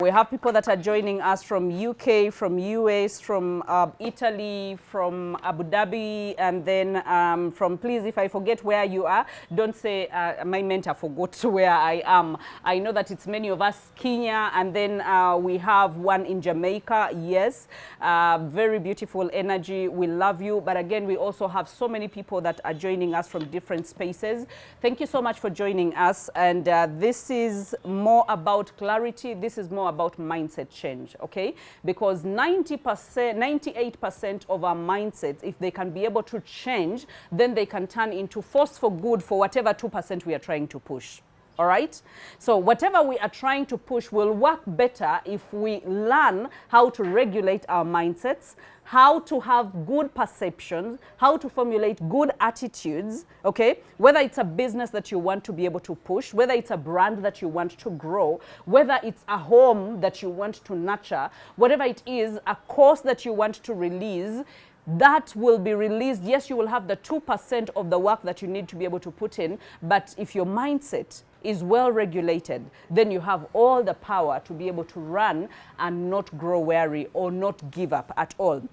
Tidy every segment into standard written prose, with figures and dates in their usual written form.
We have people that are joining us from UK, from US, from Italy, from Abu Dhabi, and then from, please, if I forget where you are, don't say my mentor forgot where I am. I know that it's many of us, Kenya, and then we have one in Jamaica, yes. Very beautiful energy, we love you. But again, we also have so many people that are joining us from different spaces. Thank you so much for joining us. And this is more about clarity. This is more about mindset change, okay? Because 90%, 98% of our mindsets, if they can be able to change, then they can turn into force for good for whatever 2% we are trying to push. All right? So whatever we are trying to push will work better if we learn how to regulate our mindsets, how to have good perceptions, how to formulate good attitudes, okay? Whether it's a business that you want to be able to push, whether it's a brand that you want to grow, whether it's a home that you want to nurture, whatever it is, a course that you want to release, that will be released. Yes, you will have the 2% of the work that you need to be able to put in, but if your mindset is well regulated, then you have all the power to be able to run and not grow weary or not give up at all.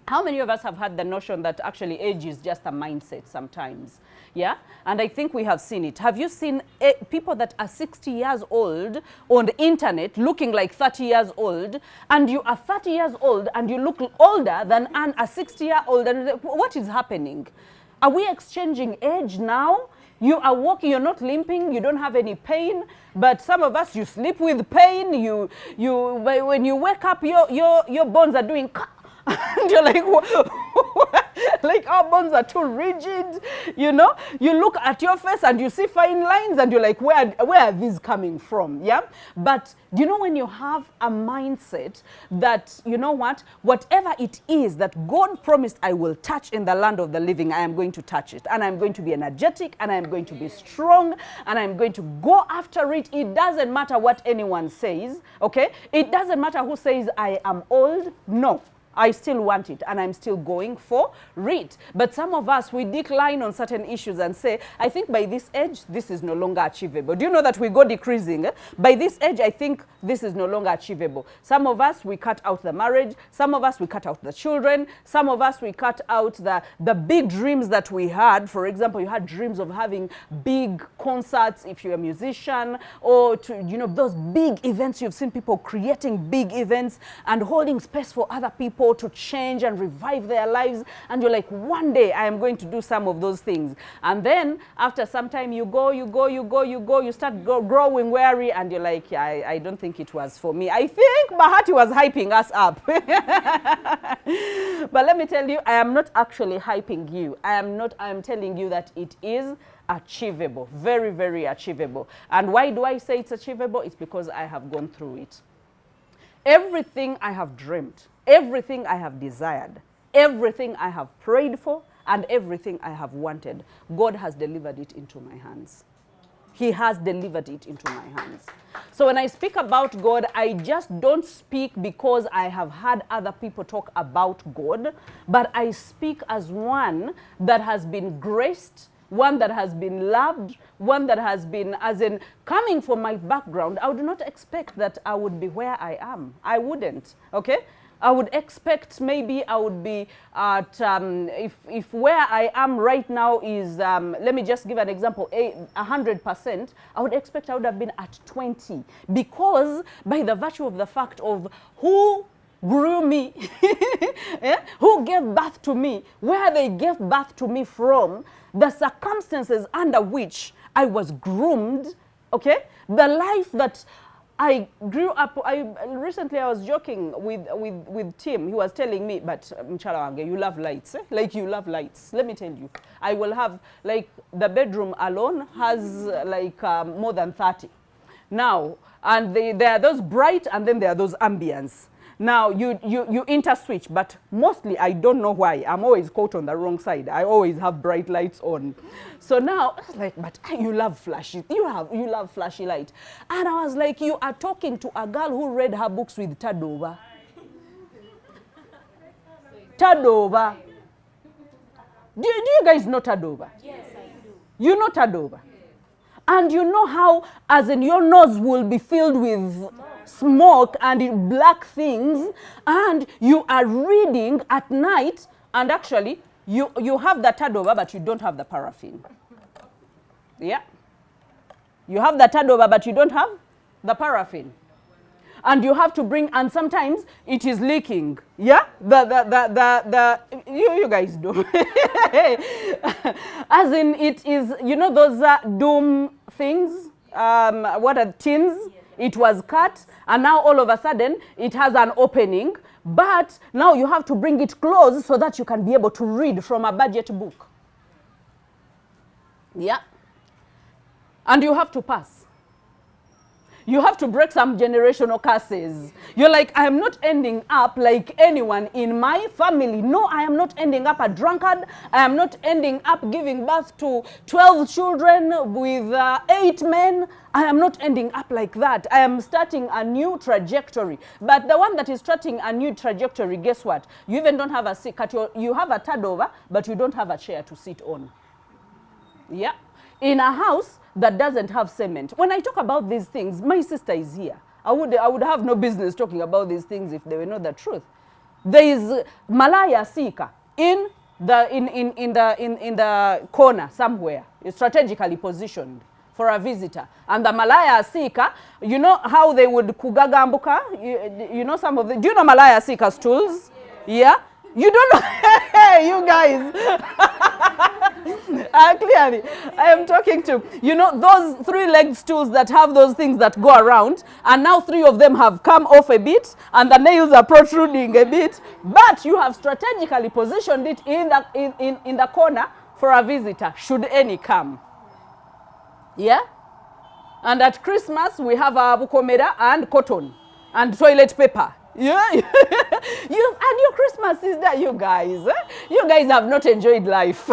How many of us have had the notion that actually age is just a mindset sometimes? Yeah, and I think we have seen it. Have you seen people that are 60 years old on the internet looking like 30 years old, and you are 30 years old and you look older than a 60-year-old? And what is happening? Are we exchanging age now? You are walking, you're not limping, you don't have any pain, but some of us, you sleep with pain. When you wake up, your bones are doing and you're like, like our bones are too rigid, you know? You look at your face and you see fine lines and you're like, where are these coming from? Yeah? But you know, when you have a mindset that, you know what, whatever it is that God promised I will touch in the land of the living, I am going to touch it. And I'm going to be energetic, and I'm going to be strong, and I'm going to go after it. It doesn't matter what anyone says, okay? It doesn't matter who says I am old. No. I still want it, and I'm still going for it. But some of us, we decline on certain issues and say, I think by this age, this is no longer achievable. Do you know that we go decreasing? By this age, I think this is no longer achievable. Some of us, we cut out the marriage. Some of us, we cut out the children. Some of us, we cut out the big dreams that we had. For example, you had dreams of having big concerts if you're a musician, or to, you know, those big events. You've seen people creating big events and holding space for other people to change and revive their lives, and you're like, one day I am going to do some of those things. And then after some time you start growing weary, and you're like, yeah, I don't think it was for me. I think Bahati was hyping us up. But let me tell you, I am not actually hyping you. I am telling you that it is achievable, very, very achievable. And why do I say it's achievable? It's because I have gone through it. Everything I have dreamed, everything I have desired, everything I have prayed for, and everything I have wanted, God has delivered it into my hands. He has delivered it into my hands. So when I speak about God, I just don't speak because I have had other people talk about God, but I speak as one that has been graced, one that has been loved, one that has been, as in, coming from my background, I would not expect that I would be where I am. I wouldn't, okay? I would expect maybe I would be at, if where I am right now is, let me just give an example, 100%, I would expect I would have been at 20, because by the virtue of the fact of who grew me, yeah? Who gave birth to me, where they gave birth to me from, the circumstances under which I was groomed, okay? The life that I grew up. Recently I was joking with Tim. He was telling me, but Mchalawange, you love lights, eh? Like you love lights. Let me tell you, I will have, like, the bedroom alone has like more than 30 now, and there are those bright, and then there are those ambience. Now, you interswitch, but mostly I don't know why. I'm always caught on the wrong side. I always have bright lights on. So now, I was like, but you love flashy. You love flashy light. And I was like, you are talking to a girl who read her books with Tadova. Tadova. Do you guys know Tadova? Yes, I do. You know Tadova? And you know how, as in, your nose will be filled with smoke and black things, and you are reading at night, and actually you have the turnover, but you don't have the paraffin. Yeah. You have the turnover, but you don't have the paraffin. And you have to bring, and sometimes it is leaking. Yeah? You guys do. As in, it is, you know those doom things? What are tins? It was cut, and now all of a sudden, it has an opening. But now you have to bring it close so that you can be able to read from a budget book. Yeah. And you have to pass. You have to break some generational curses. You're like, I am not ending up like anyone in my family. No, I am not ending up a drunkard. I am not ending up giving birth to 12 children with 8 men. I am not ending up like that. I am starting a new trajectory. But the one that is starting a new trajectory, guess what? You even don't have a seat. You have a turnover, but you don't have a chair to sit on. Yeah. In a house that doesn't have cement. When I talk about these things, my sister is here. I would have no business talking about these things if they were not the truth. There is Malaya Sika in the corner somewhere. It's strategically positioned for a visitor. And the Malaya Sika, you know how they would kugagambuka? You know some of the, do you know Malaya Sika stools? Yeah? You don't know? You guys. Clearly, I am talking to, you know, those 3-legged stools that have those things that go around, and now 3 of them have come off a bit, and the nails are protruding a bit, but you have strategically positioned it in the corner for a visitor, should any come. Yeah? And at Christmas, we have our bukomera and cotton and toilet paper. Yeah, and your Christmas is that, you guys. You guys have not enjoyed life.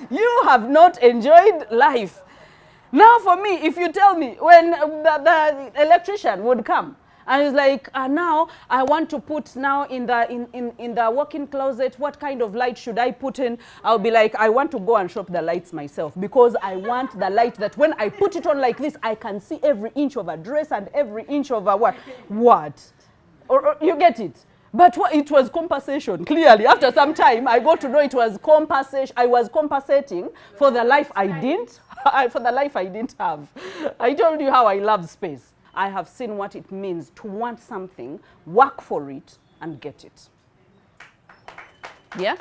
You have not enjoyed life. Now for me, if you tell me when the electrician would come and he's like, now I want to put now in the walk-in closet, what kind of light should I put in? I'll be like, I want to go and shop the lights myself, because I want the light that when I put it on like this, I can see every inch of a dress and every inch of a what? Or you get it? But it was compensation, clearly. After some time, I got to know it was compensation. I was compensating for the life I didn't have. I told you how I love space. I have seen what it means to want something, work for it, and get it. Yeah?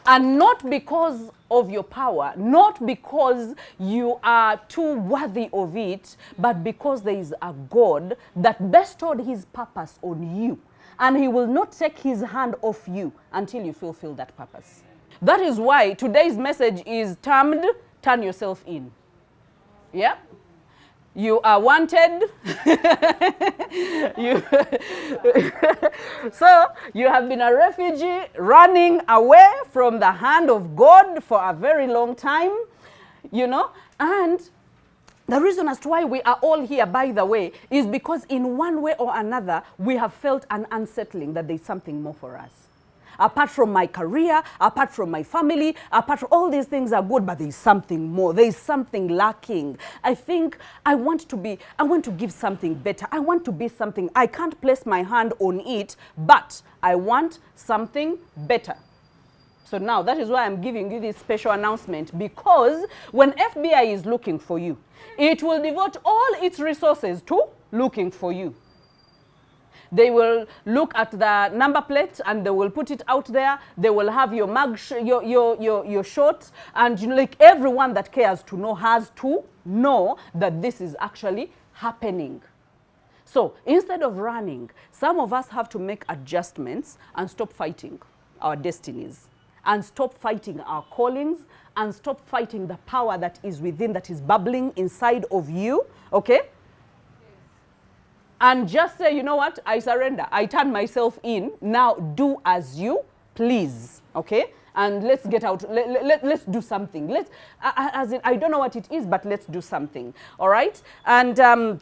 And not because of your power, not because you are too worthy of it, but because there is a God that bestowed his purpose on you. And he will not take his hand off you until you fulfill that purpose. That is why today's message is termed, turn yourself in. Yeah? You are wanted. So you have been a refugee running away from the hand of God for a very long time, you know, and the reason as to why we are all here, by the way, is because in one way or another, we have felt an unsettling that there's something more for us. Apart from my career, apart from my family, apart from all these things are good, but there's something more. There's something lacking. I think I want to give something better. I want to be something. I can't place my hand on it, but I want something better. So now that is why I'm giving you this special announcement, because when FBI is looking for you, it will devote all its resources to looking for you. They will look at the number plate and they will put it out there. They will have your mug, your shot, and you know, like everyone that cares to know has to know that this is actually happening. So instead of running, some of us have to make adjustments and stop fighting our destinies, and stop fighting our callings, and stop fighting the power that is within, that is bubbling inside of you, okay? And just say, you know what, I surrender. I turn myself in. Now do as you please, okay? And let's get out. Let's do something. As in, I don't know what it is, but let's do something, all right? And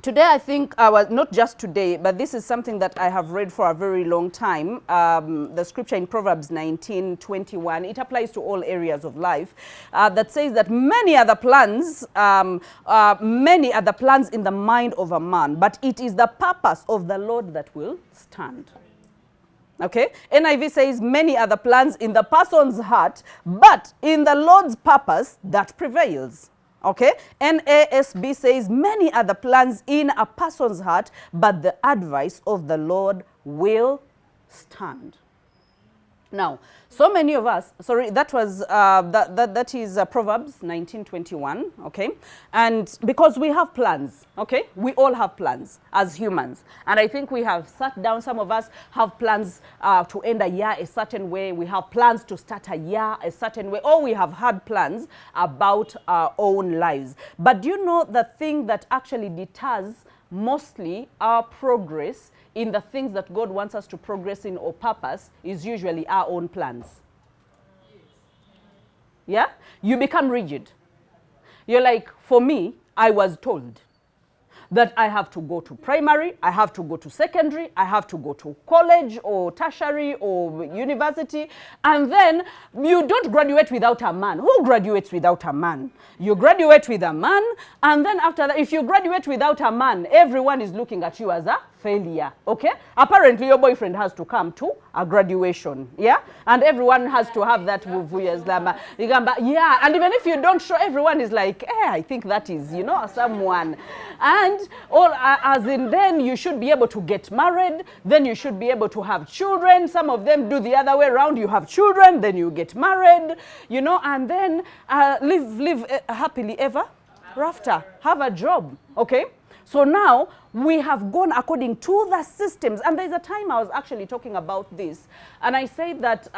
Today, I think, not just today, but this is something that I have read for a very long time. The scripture in Proverbs 19:21, it applies to all areas of life, that says that many are the plans in the mind of a man, but it is the purpose of the Lord that will stand. Okay, NIV says many are the plans in the person's heart, but in the Lord's purpose that prevails. Okay, NASB says many are the plans in a person's heart, but the advice of the Lord will stand. Now, so many of us, sorry, that was that is Proverbs 19:21. Okay, and because we have plans, okay, we all have plans as humans, and I think we have sat down. Some of us have plans to end a year a certain way. We have plans to start a year a certain way, or we have had plans about our own lives. But do you know the thing that actually deters mostly our progress in the things that God wants us to progress in or purpose is usually our own plans? Yeah? You become rigid. You're like, for me, I was told that I have to go to primary, I have to go to secondary, I have to go to college or tertiary or university, and then you don't graduate without a man. Who graduates without a man? You graduate with a man, and then after that, if you graduate without a man, everyone is looking at you as a failure, okay? Apparently, your boyfriend has to come to a graduation, yeah? And everyone has to have that yeah, and even if you don't show, everyone is like, I think that is, someone. And all, as in, then you should be able to get married, then you should be able to have children. Some of them do the other way around. You have children, then you get married, and then live happily ever after. Have a job, okay? So now we have gone according to the systems. And there's a time I was actually talking about this. And I say that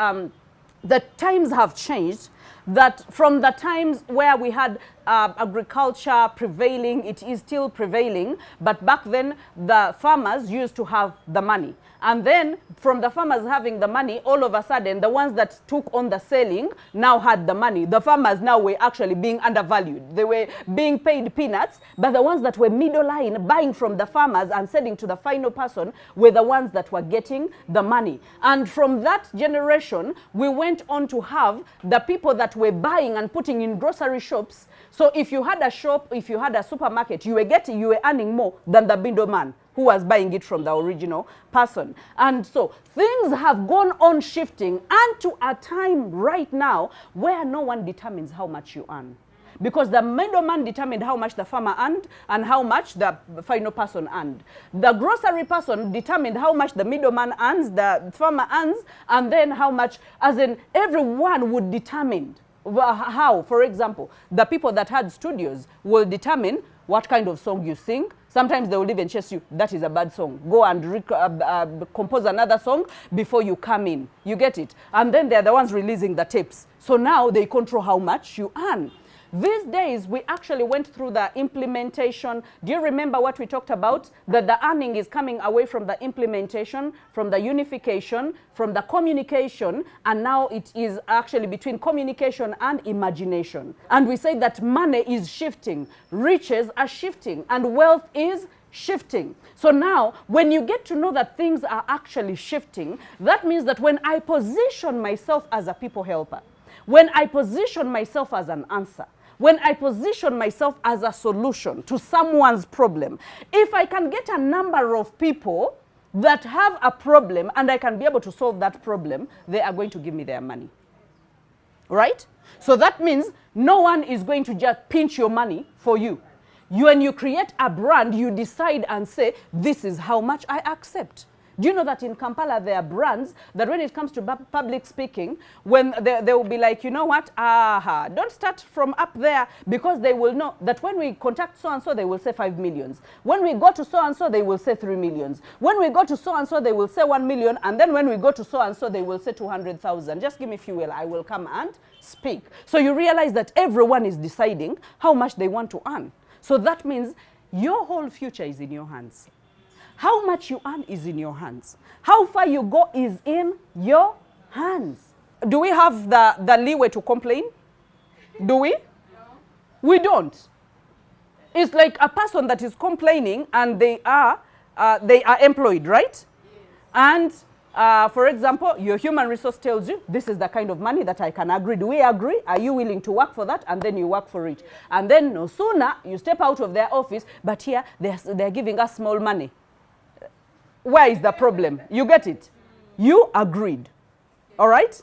the times have changed, that from the times where we had agriculture prevailing, it is still prevailing. But back then, the farmers used to have the money. And then from the farmers having the money, all of a sudden, the ones that took on the selling now had the money. The farmers now were actually being undervalued. They were being paid peanuts, but the ones that were middle line, buying from the farmers and selling to the final person, were the ones that were getting the money. And from that generation, we went on to have the people that were buying and putting in grocery shops. So if you had a shop, if you had a supermarket, you were earning more than the middleman who was buying it from the original person. And so things have gone on shifting, and to a time right now where no one determines how much you earn. Because the middleman determined how much the farmer earned and how much the final person earned. The grocery person determined how much the middleman earns, the farmer earns, and then how much, as in everyone would determine how. For example, the people that had studios will determine what kind of song you sing. Sometimes they will even chase you. That is a bad song. Go and compose another song before you come in. You get it? And then they're the ones releasing the tapes. So now they control how much you earn. These days, we actually went through the implementation. Do you remember what we talked about? That the earning is coming away from the implementation, from the unification, from the communication, and now it is actually between communication and imagination. And we say that money is shifting, riches are shifting, and wealth is shifting. So now, when you get to know that things are actually shifting, that means that when I position myself as a people helper, when I position myself as an answer, when I position myself as a solution to someone's problem, if I can get a number of people that have a problem and I can be able to solve that problem, they are going to give me their money. Right? So that means no one is going to just pinch your money for you. When you create a brand, you decide and say, this is how much I accept. Do you know that in Kampala there are brands that when it comes to public speaking, when they will be like, you know what, don't start from up there, because they will know that when we contact so-and-so, they will say 5 millions. When we go to so-and-so, they will say 3 millions. When we go to so-and-so, they will say 1 million. And then when we go to so-and-so, they will say 200,000. Just give me fuel, I will come and speak. So you realize that everyone is deciding how much they want to earn. So that means your whole future is in your hands. How much you earn is in your hands. How far you go is in your hands. Do we have the leeway to complain? Do we? No. We don't. It's like a person that is complaining and they are employed, right? And for example, your human resource tells you, this is the kind of money that I can agree. Do we agree? Are you willing to work for that? And then you work for it. And then no sooner you step out of their office, but here they're giving us small money. Where is the problem? You get it? You agreed. All right?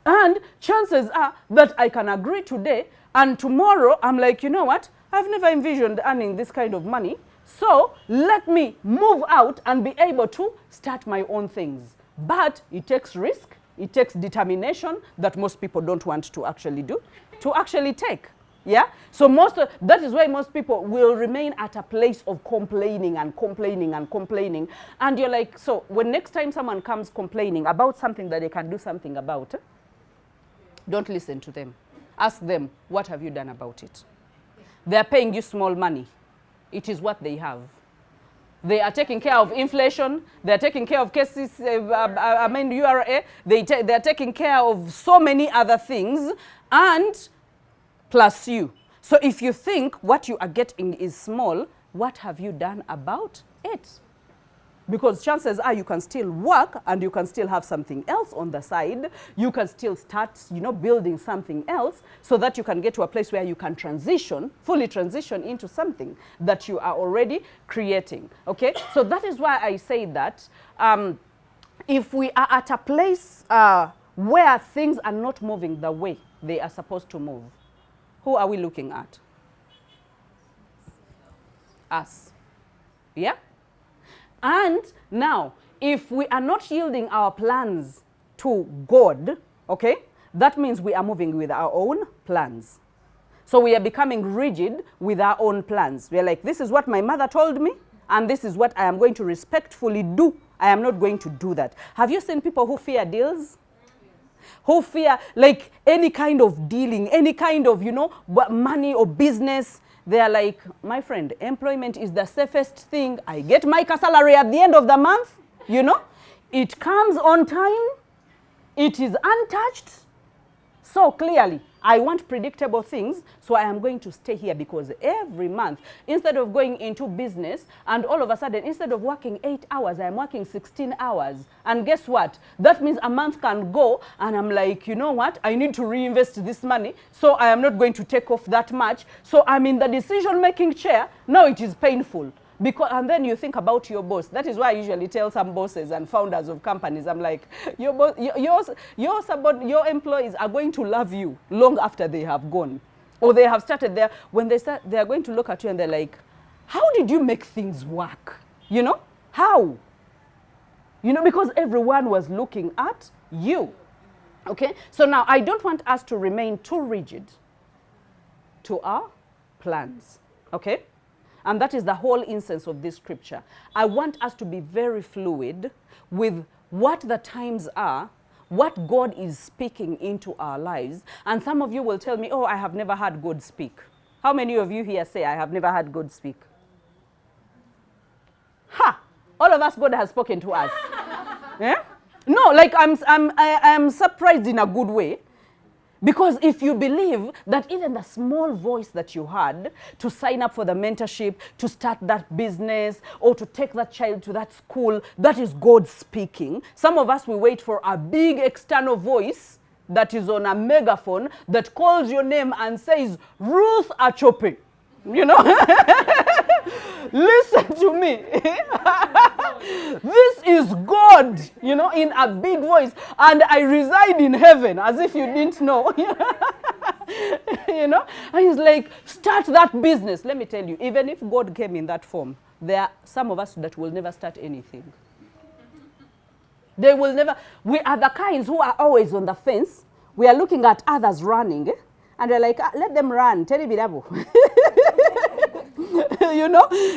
And chances are that I can agree today, and tomorrow I'm like, you know what? I've never envisioned earning this kind of money. So let me move out and be able to start my own things. But it takes risk, it takes determination that most people don't want to actually do, to actually take. Yeah? So that is why most people will remain at a place of complaining and complaining and complaining. And you're like, so when next time someone comes complaining about something that they can do something about, don't listen to them. Ask them, what have you done about it? They're paying you small money. It is what they have. They are taking care of inflation. They're taking care of cases, URA. They're taking care of so many other things, and plus you. So if you think what you are getting is small, what have you done about it? Because chances are you can still work and you can still have something else on the side. You can still start, building something else so that you can get to a place where you can fully transition into something that you are already creating. Okay? So that is why I say that if we are at a place where things are not moving the way they are supposed to move, who are we looking at? Us. Yeah? And now, if we are not yielding our plans to God, okay, that means we are moving with our own plans. So we are becoming rigid with our own plans. We are like, this is what my mother told me, and this is what I am going to respectfully do. I am not going to do that. Have you seen people who fear deals? Who fear, like, any kind of dealing, any kind of, money or business? They are like, my friend, employment is the safest thing. I get my salary at the end of the month, It comes on time. It is untouched. So clearly, I want predictable things, so I am going to stay here because every month, instead of going into business and all of a sudden, instead of working 8 hours, I am working 16 hours. And guess what? That means a month can go and I'm like, you know what? I need to reinvest this money, so I am not going to take off that much. So I'm in the decision-making chair. Now it is painful. And then you think about your boss. That is why I usually tell some bosses and founders of companies, I'm like, your employees are going to love you long after they have gone. Or they have started there. When they start, they are going to look at you and they're like, how did you make things work? How? Because everyone was looking at you. Okay? So now I don't want us to remain too rigid to our plans. Okay? And that is the whole essence of this scripture. I want us to be very fluid with what the times are, what God is speaking into our lives. And some of you will tell me, oh, I have never had God speak. How many of you here say, I have never had God speak? Ha! All of us, God has spoken to us. Yeah? No, like I'm surprised in a good way. Because if you believe that even the small voice that you had to sign up for the mentorship, to start that business, or to take that child to that school, that is God speaking. Some of us, we wait for a big external voice that is on a megaphone that calls your name and says, Ruth Achope. Listen to me. This is God, in a big voice. And I reside in heaven, as if you didn't know. And he's like, start that business. Let me tell you, even if God came in that form, there are some of us that will never start anything. They will never. We are the kinds who are always on the fence. We are looking at others running, and we're like, let them run.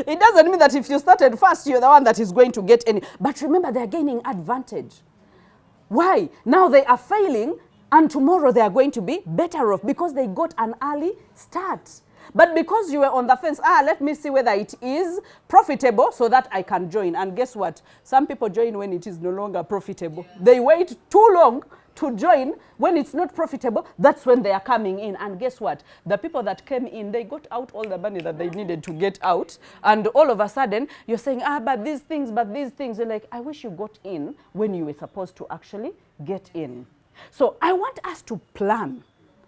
It doesn't mean that if you started first, you're the one that is going to get any. But remember, they're gaining advantage. Why? Now they are failing, and tomorrow they are going to be better off because they got an early start. But because you were on the fence, let me see whether it is profitable so that I can join. And guess what? Some people join when it is no longer profitable. They wait too long to join when it's not profitable. That's when they are coming in. And guess what? The people that came in, they got out all the money that they needed to get out. And all of a sudden, you're saying, but these things. You're like, I wish you got in when you were supposed to actually get in. So I want us to plan.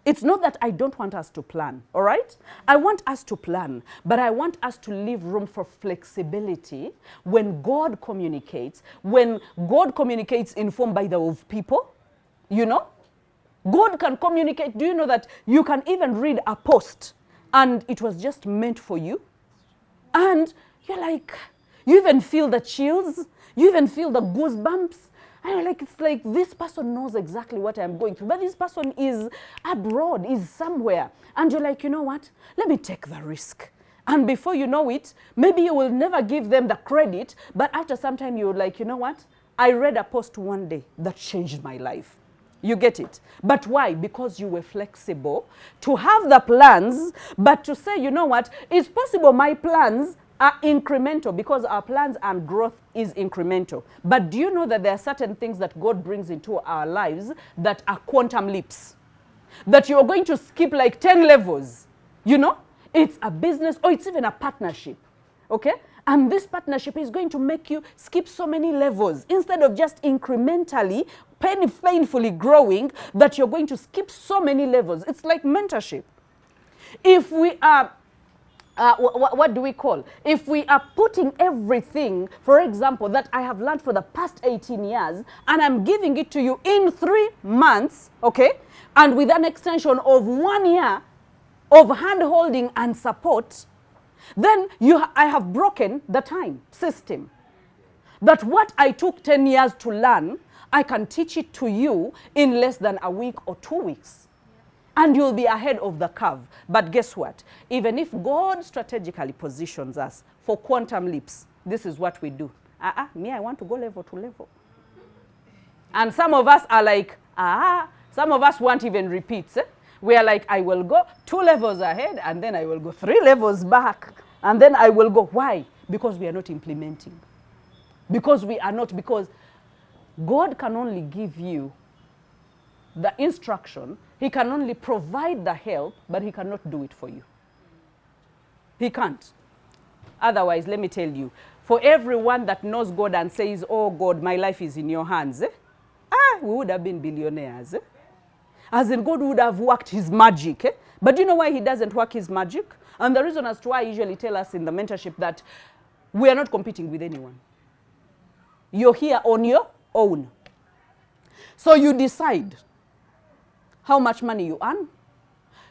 It's not that I don't want us to plan, all right? I want us to plan, but I want us to leave room for flexibility when God communicates informed by the of people, you know? God can communicate. Do you know that you can even read a post and it was just meant for you? And you're like, you even feel the chills, you even feel the goosebumps. And like, it's like this person knows exactly what I'm going through, but this person is abroad, is somewhere. And you're like, you know what? Let me take the risk. And before you know it, maybe you will never give them the credit, but after some time you're like, you know what? I read a post one day that changed my life. You get it? But why? Because you were flexible to have the plans, but to say, you know what? It's possible my plans are incremental, because our plans and growth is incremental. But do you know that there are certain things that God brings into our lives that are quantum leaps? That you're going to skip like 10 levels. You know? It's a business or it's even a partnership. Okay? And this partnership is going to make you skip so many levels. Instead of just incrementally, painfully growing, that you're going to skip so many levels. It's like mentorship. If we are what do we call? If we are putting everything, for example, that I have learned for the past 18 years, and I'm giving it to you in 3 months, okay, and with an extension of 1 year of hand-holding and support, then I have broken the time system. That what I took 10 years to learn, I can teach it to you in less than a week or 2 weeks. And you'll be ahead of the curve. But guess what? Even if God strategically positions us for quantum leaps, this is what we do. Me, I want to go level to level. And some of us are like, some of us won't even repeat. We are like, I will go 2 levels ahead, and then I will go 3 levels back. And then I will go. Why? Because we are not implementing. Because God can only give you the instruction. He can only provide the help, but he cannot do it for you. He can't. Otherwise, let me tell you, for everyone that knows God and says, oh God, my life is in your hands, we would have been billionaires. As in, God would have worked his magic. But do you know why he doesn't work his magic? And the reason as to why I usually tell us in the mentorship that we are not competing with anyone. You're here on your own. So you decide how much money you earn.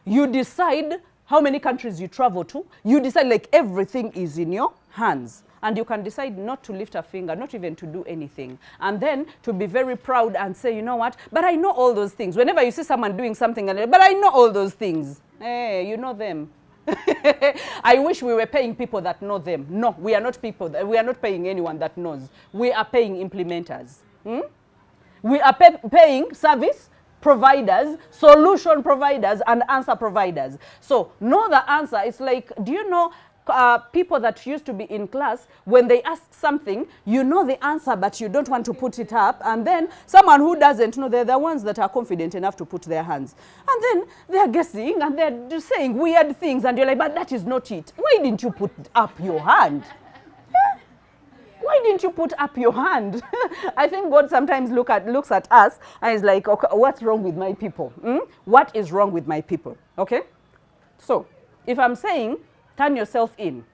You decide how many countries you travel to. You decide, like, everything is in your hands. And you can decide not to lift a finger, not even to do anything. And then to be very proud and say, you know what, but I know all those things. Whenever you see someone doing something, but I know all those things. Hey, you know them. I wish we were paying people that know them. No, we are not people. We are not paying anyone that knows. We are paying implementers. We are paying service providers, solution providers, and answer providers. So know the answer. It's like, do you know people that used to be in class, when they ask something, you know the answer, but you don't want to put it up. And then someone who doesn't know, they're the ones that are confident enough to put their hands. And then they're guessing and they're just saying weird things. And you're like, but that is not it. Why didn't you put up your hand? Why didn't you put up your hand? I think God sometimes looks at us and is like, okay, what's wrong with my people? What is wrong with my people? Okay? So, if I'm saying, turn yourself in.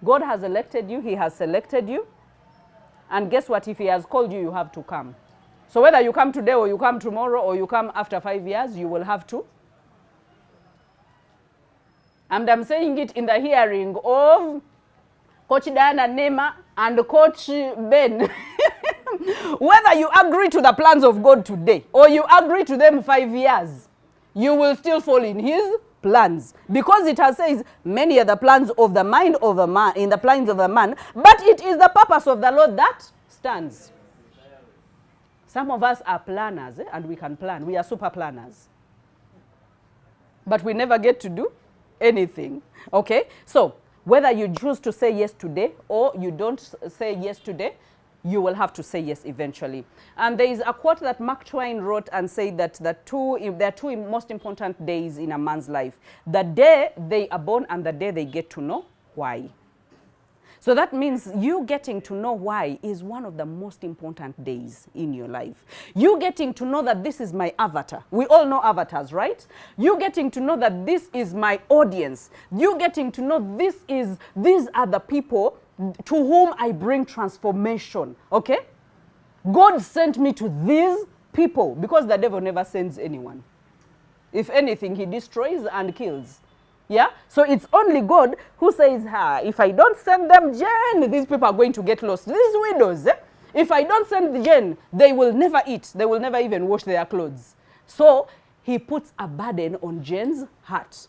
God has elected you. He has selected you. And guess what? If he has called you, you have to come. So whether you come today or you come tomorrow or you come after 5 years, you will have to. And I'm saying it in the hearing of Coach Diana Nema and Coach Ben. Whether you agree to the plans of God today or you agree to them 5 years, you will still fall in his plans. Because it has says, many are the plans of the mind of a man, in the plans of a man, but it is the purpose of the Lord that stands. Some of us are planners, and we can plan. We are super planners. But we never get to do anything. Okay? So, whether you choose to say yes today or you don't say yes today, you will have to say yes eventually. And there is a quote that Mark Twain wrote and said that there are two most important days in a man's life. The day they are born and the day they get to know why. So that means you getting to know why is one of the most important days in your life. You getting to know that this is my avatar. We all know avatars, right? You getting to know that this is my audience. You getting to know these are the people to whom I bring transformation, okay? God sent me to these people because the devil never sends anyone. If anything, he destroys and kills. Yeah? So it's only God who says, if I don't send them Jen, these people are going to get lost. These widows, if I don't send the Jen, they will never eat. They will never even wash their clothes. So he puts a burden on Jen's heart.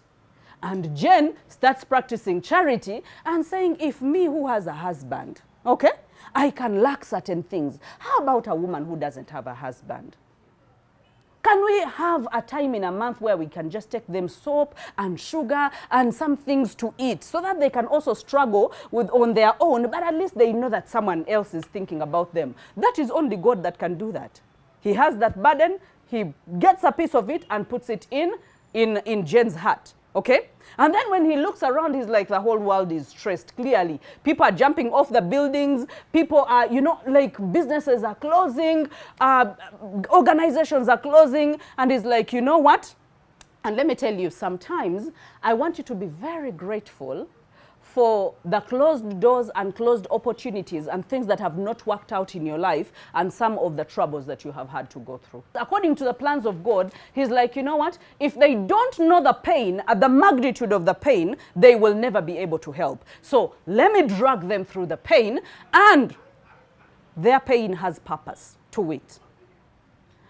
And Jen starts practicing charity and saying, if me who has a husband, okay, I can lack certain things. How about a woman who doesn't have a husband? Can we have a time in a month where we can just take them soap and sugar and some things to eat so that they can also struggle on their own, but at least they know that someone else is thinking about them? That is only God that can do that. He has that burden, he gets a piece of it and puts it in Jen's heart. Okay? And then when he looks around, he's like, the whole world is stressed, clearly. People are jumping off the buildings. People are, like businesses are closing. Organizations are closing. And he's like, you know what? And let me tell you, sometimes I want you to be very grateful for the closed doors and closed opportunities and things that have not worked out in your life and some of the troubles that you have had to go through. According to the plans of God, he's like, you know what? If they don't know the pain, the magnitude of the pain, they will never be able to help. So let me drag them through the pain, and their pain has purpose to it.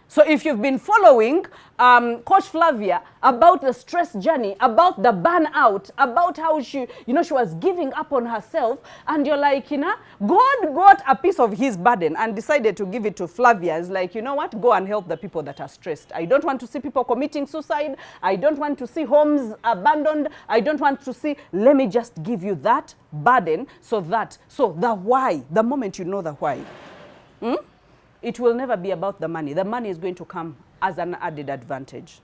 So if you've been following Coach Flavia about the stress journey, about the burnout, about how she was giving up on herself, and you're like, God got a piece of his burden and decided to give it to Flavia. It's like, you know what? Go and help the people that are stressed. I don't want to see people committing suicide. I don't want to see homes abandoned. I don't want to see, let me just give you that burden so the why, the moment you know the why. It will never be about the money. The money is going to come as an added advantage.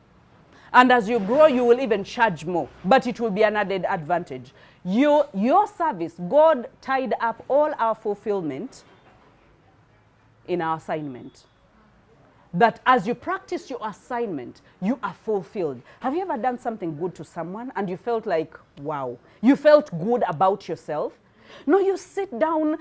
And as you grow, you will even charge more, but it will be an added advantage. Your service, God tied up all our fulfillment in our assignment. That as you practice your assignment, you are fulfilled. Have you ever done something good to someone and you felt like, wow, you felt good about yourself? No, you sit down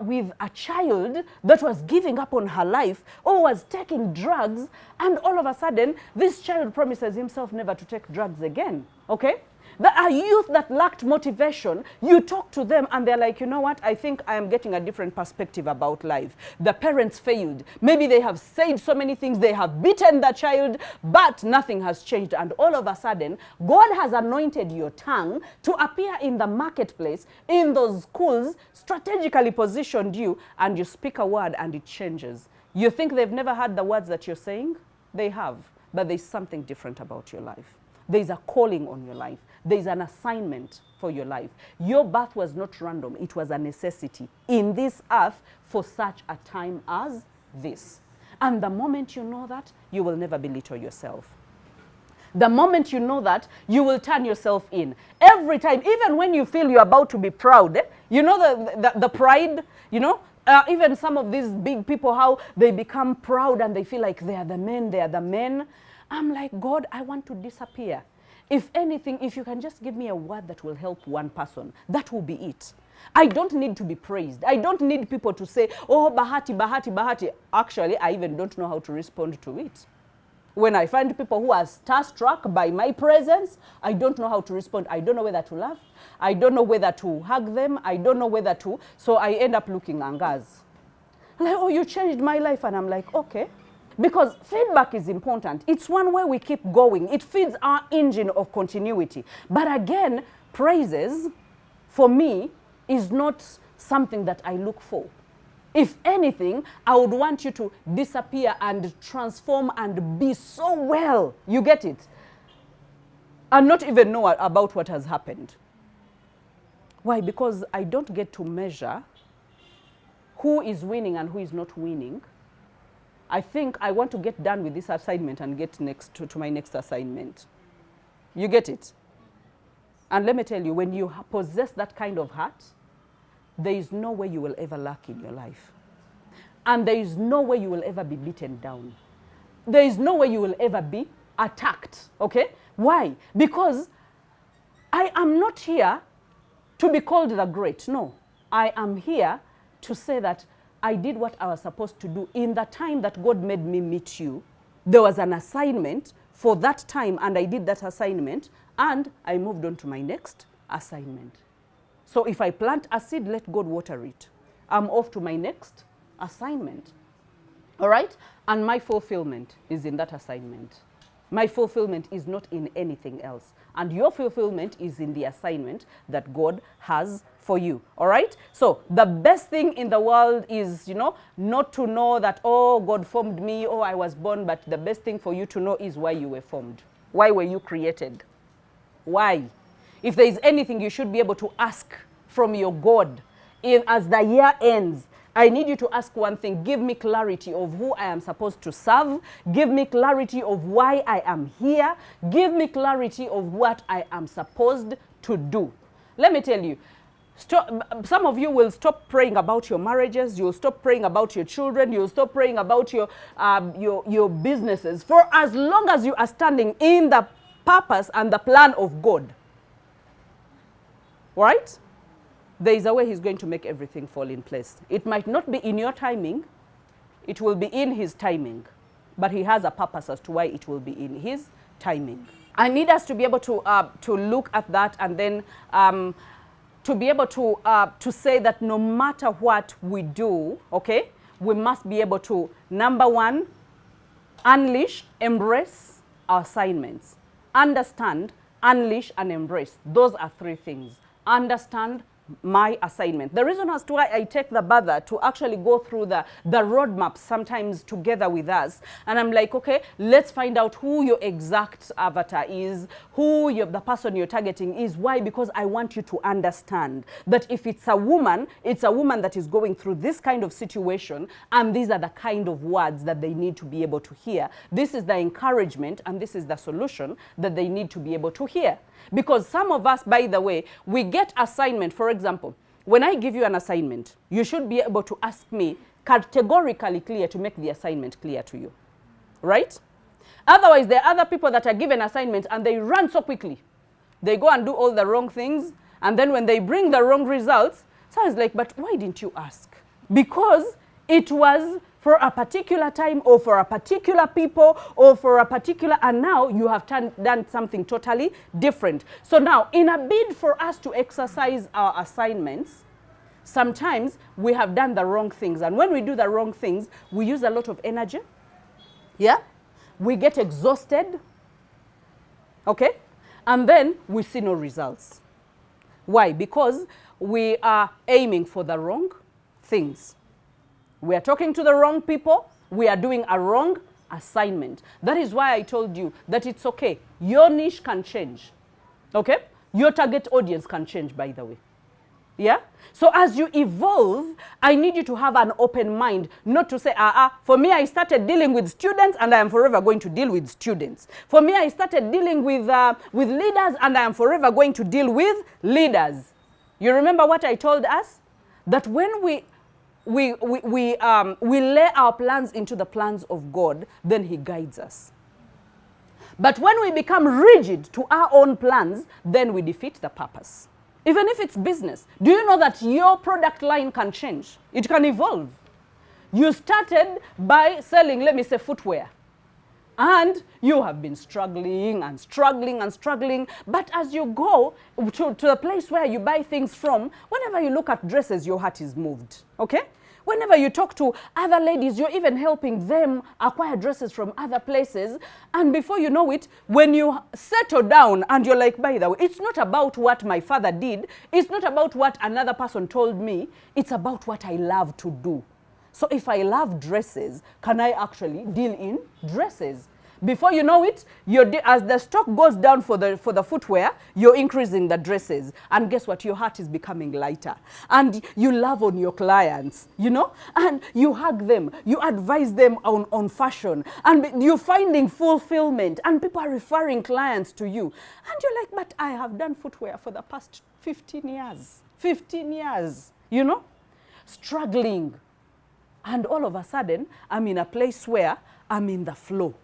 with a child that was giving up on her life or was taking drugs, and all of a sudden, this child promises himself never to take drugs again, okay? A youth that lacked motivation, you talk to them and they're like, you know what, I think I am getting a different perspective about life. The parents failed. Maybe they have said so many things, they have beaten the child, but nothing has changed. And all of a sudden, God has anointed your tongue to appear in the marketplace, in those schools, strategically positioned you, and you speak a word and it changes. You think they've never heard the words that you're saying? They have, but there's something different about your life. There's a calling on your life. There's an assignment for your life. Your birth was not random. It was a necessity in this earth for such a time as this. And the moment you know that, you will never belittle yourself. The moment you know that, you will turn yourself in. Every time, even when you feel you're about to be proud, the pride, even some of these big people, how they become proud and they feel like they are the men. I'm like, God, I want to disappear. If anything, if you can just give me a word that will help one person, that will be it. I don't need to be praised. I don't need people to say, oh, Bahati, Bahati, Bahati. Actually, I even don't know how to respond to it. When I find people who are starstruck by my presence, I don't know how to respond. I don't know whether to laugh. I don't know whether to hug them. I don't know whether to. So I end up looking angas. Like, oh, you changed my life. And I'm like, okay. Because feedback is important. It's one way we keep going. It feeds our engine of continuity. But again, praises, for me, is not something that I look for. If anything, I would want you to disappear and transform and be so well. You get it? and not even know about what has happened. Why? Because I don't get to measure who is winning and who is not winning. I think I want to get done with this assignment and get to my next assignment. You get it? And let me tell you, when you possess that kind of heart, there is no way you will ever lack in your life. And there is no way you will ever be beaten down. There is no way you will ever be attacked, okay? Why? Because I am not here to be called the great. No, I am here to say that I did what I was supposed to do. In the time that God made me meet you, there was an assignment for that time, and I did that assignment, and I moved on to my next assignment. So if I plant a seed, let God water it. I'm off to my next assignment. All right? And my fulfillment is in that assignment. My fulfillment is not in anything else. And your fulfillment is in the assignment that God has for you. All right? So the best thing in the world is, not to know that, oh, God formed me, oh, I was born. But the best thing for you to know is why you were formed. Why were you created? Why? If there is anything you should be able to ask from your God as the year ends, I need you to ask one thing. Give me clarity of who I am supposed to serve. Give me clarity of why I am here. Give me clarity of what I am supposed to do. Let me tell you, some of you will stop praying about your marriages. You'll stop praying about your children. You'll stop praying about your businesses for as long as you are standing in the purpose and the plan of God. Right? There is a way he's going to make everything fall in place. It might not be in your timing. It will be in his timing. But he has a purpose as to why it will be in his timing. I need us to be able to look at that, and then to be able to say that no matter what we do, okay, we must be able to, number one, unleash, embrace our assignments. Understand, unleash, and embrace. Those are three things. Understand my assignment. The reason as to why I take the bother to actually go through the roadmap sometimes together with us, and I'm like, okay, let's find out who your exact avatar is, who the person you're targeting is. Why? Because I want you to understand that if it's a woman that is going through this kind of situation, and these are the kind of words that they need to be able to hear. This is the encouragement, and this is the solution that they need to be able to hear. Because some of us, by the way, we get assignment. For example, when I give you an assignment, you should be able to ask me categorically clear to make the assignment clear to you. Right? Otherwise, there are other people that are given assignments and they run so quickly. They go and do all the wrong things, and then when they bring the wrong results, someone's like, but why didn't you ask? Because it was for a particular time, or for a particular people, or for a particular, and now you have done something totally different. So now, in a bid for us to exercise our assignments, sometimes we have done the wrong things. And when we do the wrong things, we use a lot of energy. Yeah? We get exhausted. Okay? And then we see no results. Why? Because we are aiming for the wrong things. We are talking to the wrong people. We are doing a wrong assignment. That is why I told you that it's okay. Your niche can change. Okay? Your target audience can change, by the way. Yeah? So as you evolve, I need you to have an open mind, not to say, for me I started dealing with students and I am forever going to deal with students. For me I started dealing with leaders and I am forever going to deal with leaders. You remember what I told us? That when we lay our plans into the plans of God, then he guides us. But when we become rigid to our own plans, then we defeat the purpose. Even if it's business, do you know that your product line can change? It can evolve. You started by selling, let me say, footwear. And you have been struggling and struggling and struggling. But as you go to the place where you buy things from, whenever you look at dresses, your heart is moved. Okay? Whenever you talk to other ladies, you're even helping them acquire dresses from other places. And before you know it, when you settle down and you're like, by the way, it's not about what my father did. It's not about what another person told me. It's about what I love to do. So if I love dresses, can I actually deal in dresses? Before you know it, as the stock goes down for the footwear, you're increasing the dresses. And guess what? Your heart is becoming lighter. And you love on your clients, you know? And you hug them. You advise them on fashion. And you're finding fulfillment. And people are referring clients to you. And you're like, but I have done footwear for the past 15 years. 15 years, you know? Struggling. And all of a sudden, I'm in a place where I'm in the flow.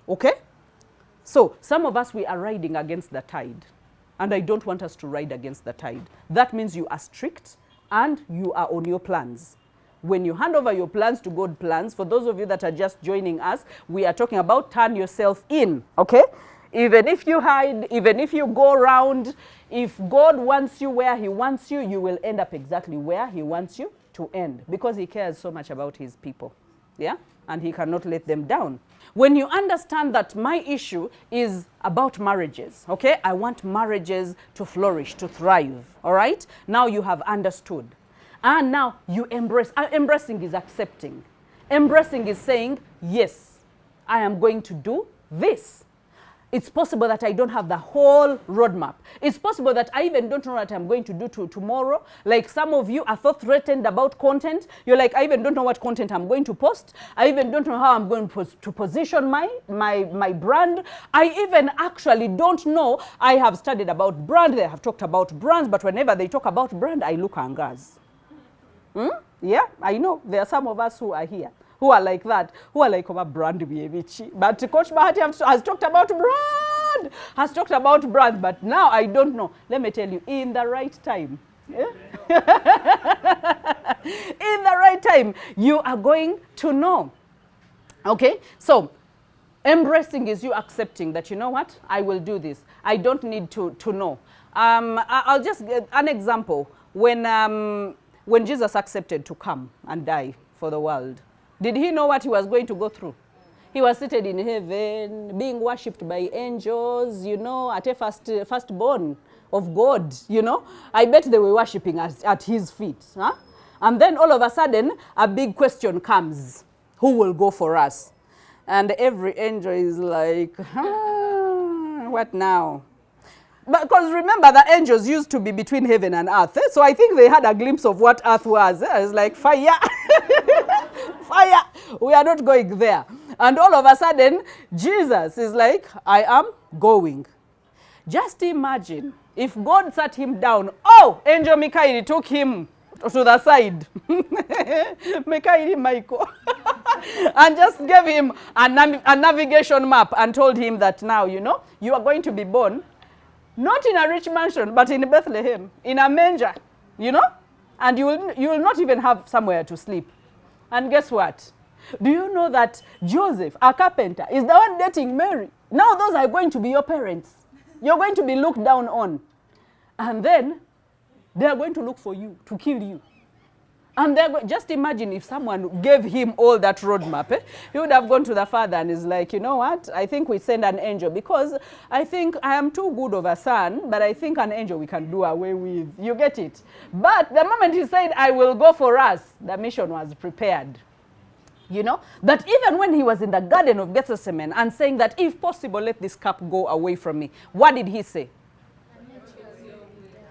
Okay? So some of us, we are riding against the tide. And I don't want us to ride against the tide. That means you are strict and you are on your plans. When you hand over your plans to God plans, for those of you that are just joining us, we are talking about turn yourself in. Okay? Even if you hide, even if you go around, if God wants you where he wants you, you will end up exactly where he wants you to end. Because he cares so much about his people. Yeah? And he cannot let them down. When you understand that my issue is about marriages, okay? I want marriages to flourish, to thrive, all right? Now you have understood. And now you embrace. Embracing is accepting. Embracing is saying, yes, I am going to do this. It's possible that I don't have the whole roadmap. It's possible that I even don't know what I'm going to do tomorrow. Like some of you are so threatened about content. You're like, I even don't know what content I'm going to post. I even don't know how I'm going to position my brand. I even actually don't know. I have studied about brand. They have talked about brands. But whenever they talk about brand, I look angas. Yeah, I know. There are some of us who are here, who are like that, who are like, oh, brand Bievichi. But Coach Bahati has talked about brand, but now I don't know. Let me tell you, in the right time, yeah? In the right time, you are going to know. Okay? So, embracing is you accepting that, you know what, I will do this. I don't need to know. I'll just get an example. When Jesus accepted to come and die for the world, did he know what he was going to go through? He was seated in heaven, being worshipped by angels, you know, at a firstborn of God, you know. I bet they were worshipping at his feet. Huh? And then all of a sudden, a big question comes. Who will go for us? And every angel is like, what now? Because remember, the angels used to be between heaven and earth. So I think they had a glimpse of what earth was. It's like fire. Fire. We are not going there. And all of a sudden, Jesus is like, I am going. Just imagine if God sat him down. Oh, Angel Michael took him to the side. Michael. And just gave him a navigation map and told him that now, you know, you are going to be born not in a rich mansion, but in Bethlehem, in a manger, you know? And you will not even have somewhere to sleep. And guess what? Do you know that Joseph, a carpenter, is the one dating Mary? Now those are going to be your parents. You're going to be looked down on. And then they are going to look for you, to kill you. And just imagine if someone gave him all that roadmap. He would have gone to the father and is like, you know what? I think we send an angel because I think I am too good of a son, but I think an angel we can do away with. You get it? But the moment he said, I will go for us, the mission was prepared. You know? That even when he was in the Garden of Gethsemane and saying that if possible, let this cup go away from me. What did he say?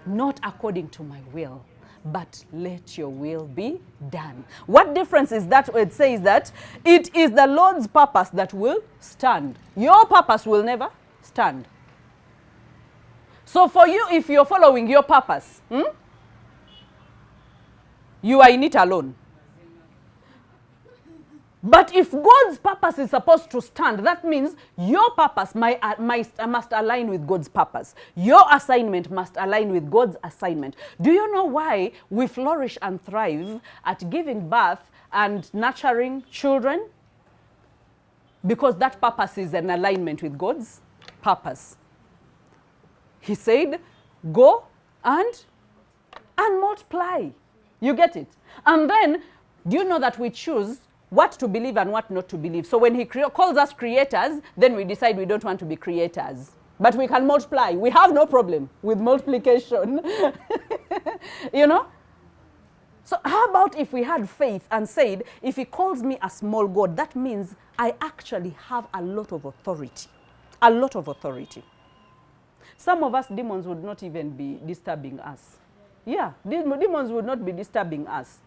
Not according to my will, but let your will be done. What difference is that? It says that it is the Lord's purpose that will stand. Your purpose will never stand. So for you, if you're following your purpose, you are in it alone. But if God's purpose is supposed to stand, that means your purpose must align with God's purpose. Your assignment must align with God's assignment. Do you know why we flourish and thrive at giving birth and nurturing children? Because that purpose is in alignment with God's purpose. He said, go and multiply. You get it? And then, do you know that we choose what to believe and what not to believe? So when he calls us creators, then we decide we don't want to be creators. But we can multiply. We have no problem with multiplication. You know? So how about if we had faith and said, if he calls me a small God, that means I actually have a lot of authority. A lot of authority. Some of us, demons would not even be disturbing us. Yeah, demons would not be disturbing us.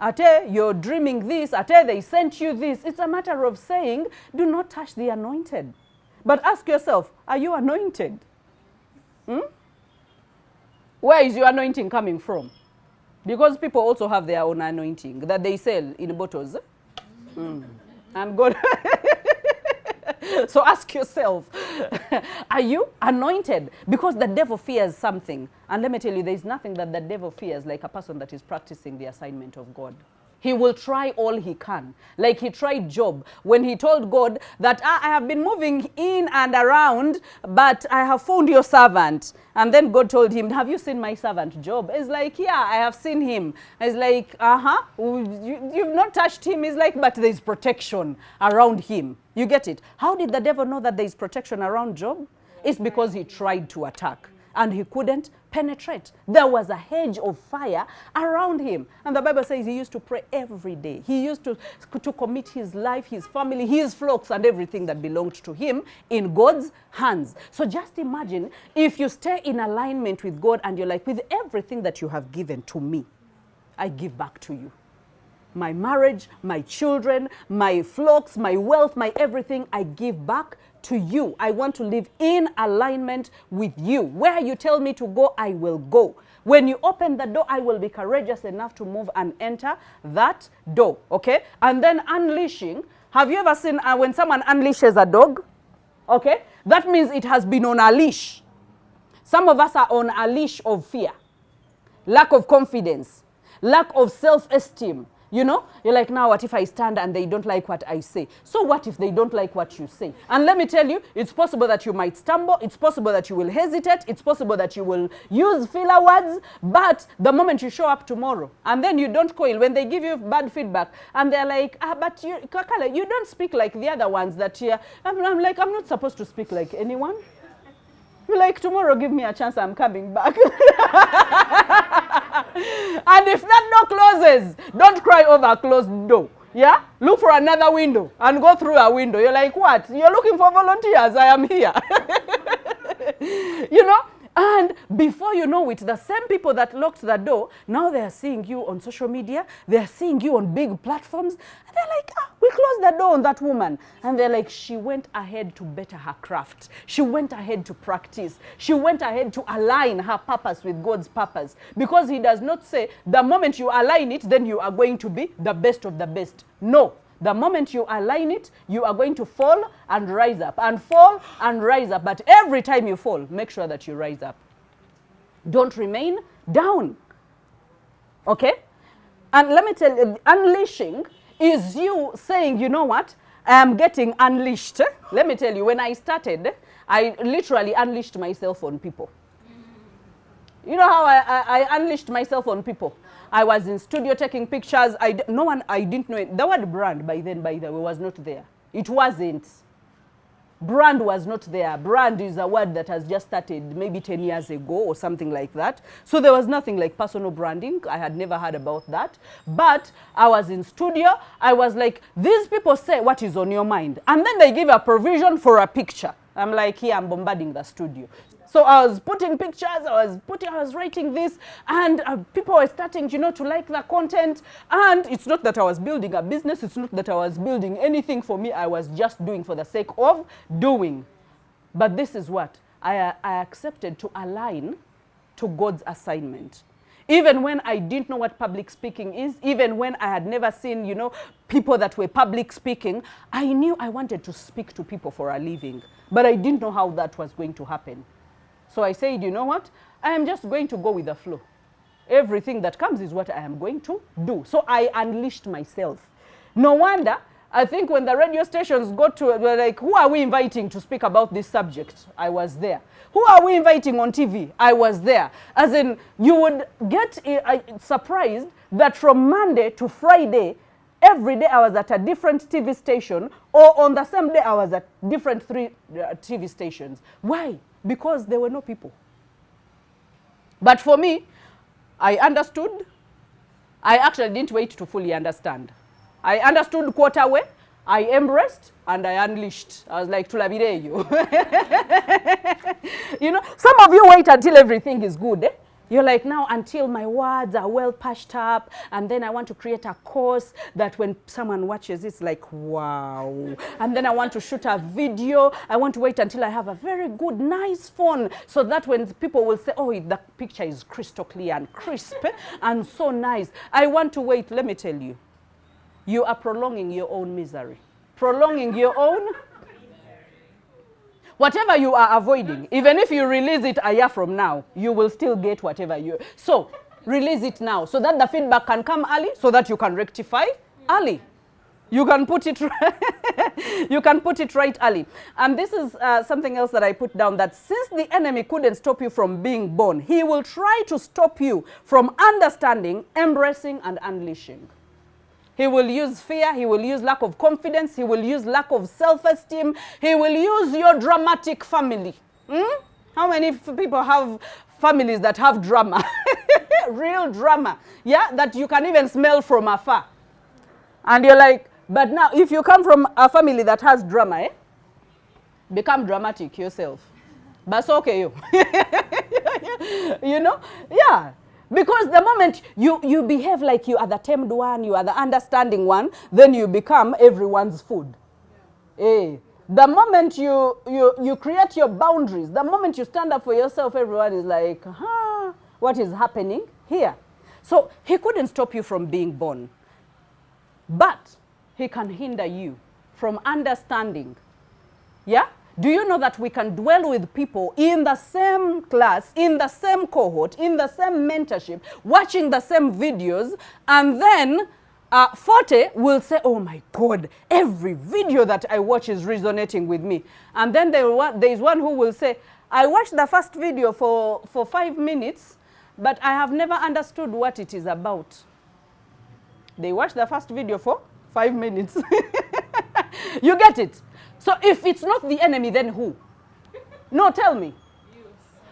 Ate, you're dreaming this. Ate, they sent you this. It's a matter of saying, do not touch the anointed. But ask yourself, are you anointed? Where is your anointing coming from? Because people also have their own anointing that they sell in bottles. And God... So ask yourself, are you anointed? Because the devil fears something. And let me tell you, there is nothing that the devil fears like a person that is practicing the assignment of God. He will try all he can. Like he tried Job when he told God that I have been moving in and around, but I have found your servant. And then God told him, have you seen my servant Job? It's like, yeah, I have seen him. It's like, you've not touched him. It's like, but there's protection around him. You get it? How did the devil know that there's protection around Job? It's because he tried to attack and he couldn't penetrate. There was a hedge of fire around him. And the Bible says he used to pray every day. He used to commit his life, his family, his flocks, and everything that belonged to him in God's hands. So just imagine if you stay in alignment with God and you're like, with everything that you have given to me, I give back to you. My marriage, my children, my flocks, my wealth, my everything, I give back to you. I want to live in alignment with you. Where you tell me to go, I will go. When you open the door, I will be courageous enough to move and enter that door. Okay? And then unleashing. Have you ever seen when someone unleashes a dog? Okay? That means it has been on a leash. Some of us are on a leash of fear, lack of confidence, lack of self-esteem. You know, you're like, now what if I stand and they don't like what I say? So what if they don't like what you say? And let me tell you, it's possible that you might stumble. It's possible that you will hesitate. It's possible that you will use filler words. But the moment you show up tomorrow and then you don't coil, when they give you bad feedback and they're like, but you, Kakala, you don't speak like the other ones that here. I'm like, I'm not supposed to speak like anyone. You're like, tomorrow, give me a chance, I'm coming back. And if that door closes, don't cry over a closed door. Yeah? Look for another window and go through a window. You're like, what? You're looking for volunteers? I am here. You know? And before you know it, the same people that locked the door, now they are seeing you on social media. They are seeing you on big platforms. And they're like, we closed the door on that woman. And they're like, she went ahead to better her craft. She went ahead to practice. She went ahead to align her purpose with God's purpose. Because he does not say, the moment you align it, then you are going to be the best of the best. No. The moment you align it, you are going to fall and rise up, and fall and rise up. But every time you fall, make sure that you rise up. Don't remain down. Okay? And let me tell you, unleashing is you saying, you know what? I am getting unleashed. Let me tell you, when I started, I literally unleashed myself on people. You know how I unleashed myself on people? I was in studio taking pictures. I didn't know it. The word brand by the way, was not there. It wasn't. Brand was not there. Brand is a word that has just started maybe 10 years ago or something like that. So there was nothing like personal branding. I had never heard about that. But I was in studio. I was like, these people say what is on your mind. And then they give a provision for a picture. I'm like, here, I'm bombarding the studio. So I was putting pictures, I was writing this, and people were starting, you know, to like the content. And it's not that I was building a business. It's not that I was building anything for me. I was just doing for the sake of doing. But this is what I accepted to align to God's assignment. Even when I didn't know what public speaking is, even when I had never seen, you know, people that were public speaking, I knew I wanted to speak to people for a living. But I didn't know how that was going to happen. So I said, you know what? I am just going to go with the flow. Everything that comes is what I am going to do. So I unleashed myself. No wonder, I think when the radio stations got to, were like, who are we inviting to speak about this subject? I was there. Who are we inviting on TV? I was there. As in, you would get surprised that from Monday to Friday, every day I was at a different TV station, or on the same day I was at different three TV stations. Why? Because there were no people. But for me, I understood I actually didn't wait to fully understand. I understood quarter way, I embraced, and I unleashed. I was like, Tulabireyo. You know, some of you wait until everything is good. You're like, now until my words are well patched up, and then I want to create a course that when someone watches, it's like, wow. And then I want to shoot a video. I want to wait until I have a very good, nice phone, so that when people will say, oh, the picture is crystal clear and crisp and so nice. I want to wait. Let me tell you, you are prolonging your own misery. Prolonging your own. Whatever you are avoiding, even if you release it a year from now, you will still get whatever you... So, release it now so that the feedback can come early, so that you can rectify early. You can put it you can put it right early. And this is something else that I put down, that since the enemy couldn't stop you from being born, he will try to stop you from understanding, embracing, and unleashing. He will use fear, he will use lack of confidence, he will use lack of self-esteem, he will use your dramatic family. How many people have families that have drama? Real drama, yeah, that you can even smell from afar. And you're like, but now if you come from a family that has drama, become dramatic yourself. But it's okay, you. You know, yeah. Because the moment you behave like you are the tamed one, you are the understanding one, then you become everyone's food. The moment you create your boundaries, the moment you stand up for yourself, everyone is like, what is happening here? So he couldn't stop you from being born. But he can hinder you from understanding. Yeah? Do you know that we can dwell with people in the same class, in the same cohort, in the same mentorship, watching the same videos, and then Forte will say, oh my God, every video that I watch is resonating with me. And then there is one who will say, I watched the first video for 5 minutes, but I have never understood what it is about. They watched the first video for 5 minutes. You get it? So if it's not the enemy, then who? No, tell me.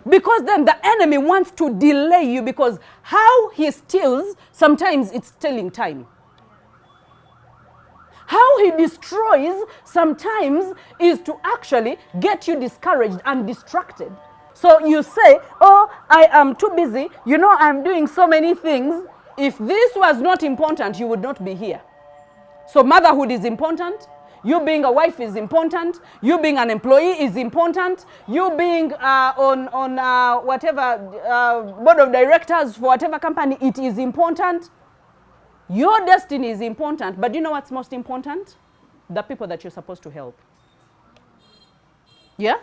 Because then the enemy wants to delay you, because how he steals, sometimes it's stealing time. How he destroys sometimes is to actually get you discouraged and distracted. So you say, oh, I am too busy. You know, I'm doing so many things. If this was not important, you would not be here. So motherhood is important. You being a wife is important. You being an employee is important. You being on whatever board of directors for whatever company, it is important. Your destiny is important. But you know what's most important? The people that you're supposed to help. Yeah?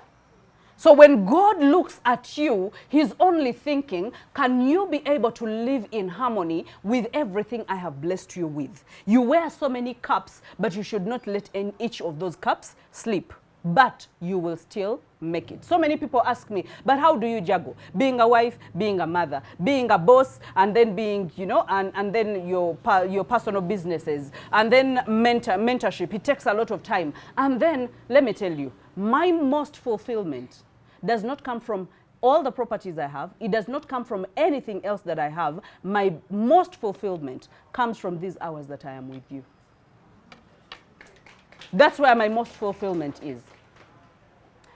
So when God looks at you, he's only thinking, can you be able to live in harmony with everything I have blessed you with? You wear so many cups, but you should not let each of those cups slip. But you will still make it. So many people ask me, but how do you juggle? Being a wife, being a mother, being a boss, and then being, you know, and then your personal businesses, and then mentorship. It takes a lot of time. And then, let me tell you, my most fulfillment does not come from all the properties I have. It does not come from anything else that I have. My most fulfillment comes from these hours that I am with you. That's where my most fulfillment is.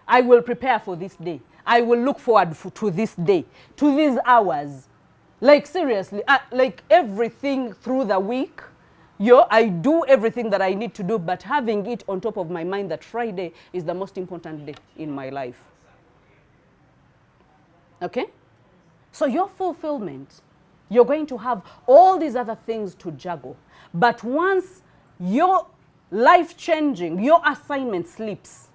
I will prepare for this day. I will look forward to this day, to these hours. Like seriously, like everything through the week, I do everything that I need to do, but having it on top of my mind that Friday is the most important day in my life. Okay? So your fulfillment, you're going to have all these other things to juggle. But once your life-changing, your assignment slips,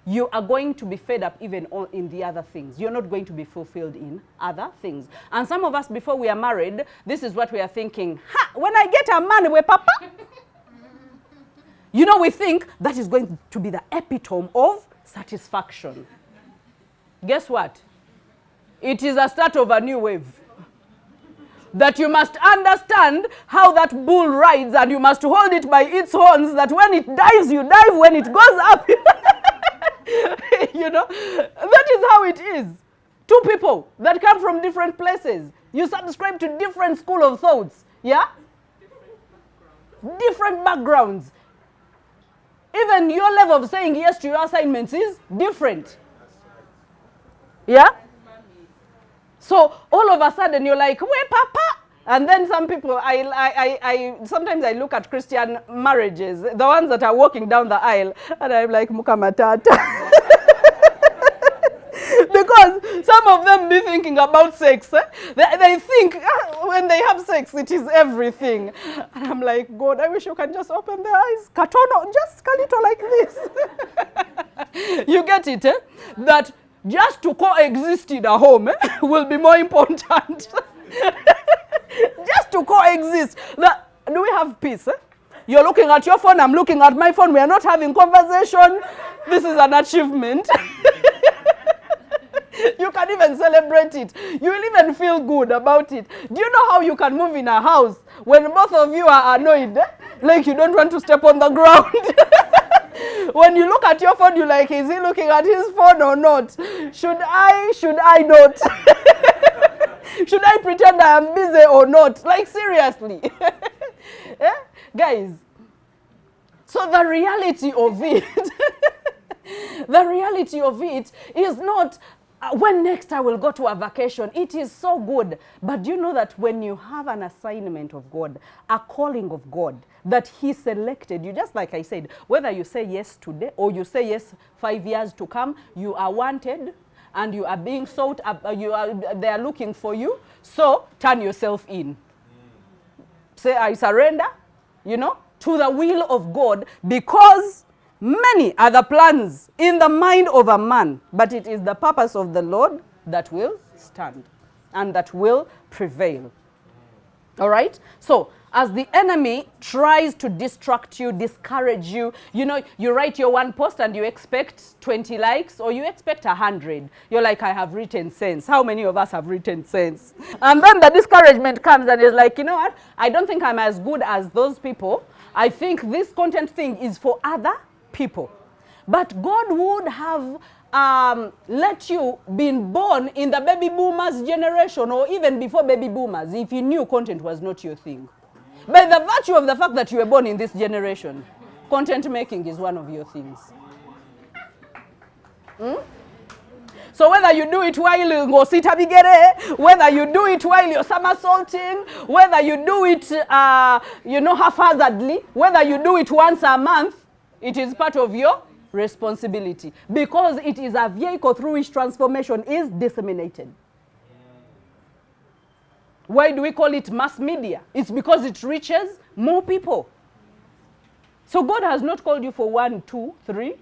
you are going to be fed up even in the other things. You're not going to be fulfilled in other things. And some of us, before we are married, this is what we are thinking. When I get a man, we papa. You know, we think that is going to be the epitome of satisfaction. Guess what? It is a start of a new wave. That you must understand how that bull rides, and you must hold it by its horns, that when it dives, you dive, when it goes up. You know, that is how it is. Two people that come from different places. You subscribe to different school of thoughts. Yeah? Different backgrounds. Even your level of saying yes to your assignments is different. Yeah? So all of a sudden you're like, where papa? And then some people, sometimes I look at Christian marriages, the ones that are walking down the aisle, and I'm like, muka matata. Because some of them be thinking about sex. They think when they have sex, it is everything. And I'm like, God, I wish you can just open their eyes. Katono, just a little like this. You get it, eh? That just to coexist in a home will be more important. Just to coexist. Do we have peace? You're looking at your phone, I'm looking at my phone. We are not having conversation. This is an achievement. You can even celebrate it. You will even feel good about it. Do you know how you can move in a house when both of you are annoyed? Like you don't want to step on the ground. When you look at your phone, you're like, is he looking at his phone or not? Should I not? Should I pretend I am busy or not? Like seriously. Yeah? Guys, so the reality of it, the reality of it is not when next I will go to a vacation. It is so good. But do you know that when you have an assignment of God, a calling of God, that he selected you, just like I said, whether you say yes today or you say yes 5 years to come, you are wanted and you are being sought, they are looking for you. So turn yourself in. Say, I surrender, to the will of God, because many are the plans in the mind of a man, but it is the purpose of the Lord that will stand and that will prevail. All right? So, as the enemy tries to distract you, discourage you, you write your one post and you expect 20 likes or you expect 100. You're like, I have written sense. How many of us have written sense? And then the discouragement comes and is like, you know what? I don't think I'm as good as those people. I think this content thing is for other people. But God would have let you been born in the baby boomers generation or even before baby boomers if you knew content was not your thing. By the virtue of the fact that you were born in this generation, content making is one of your things. So whether you do it while you go sit abigere, whether you do it while you're somersaulting, whether you do it haphazardly, whether you do it once a month, it is part of your responsibility, because it is a vehicle through which transformation is disseminated. Why do we call it mass media? It's because it reaches more people. So God has not called you for 1, 2, 3,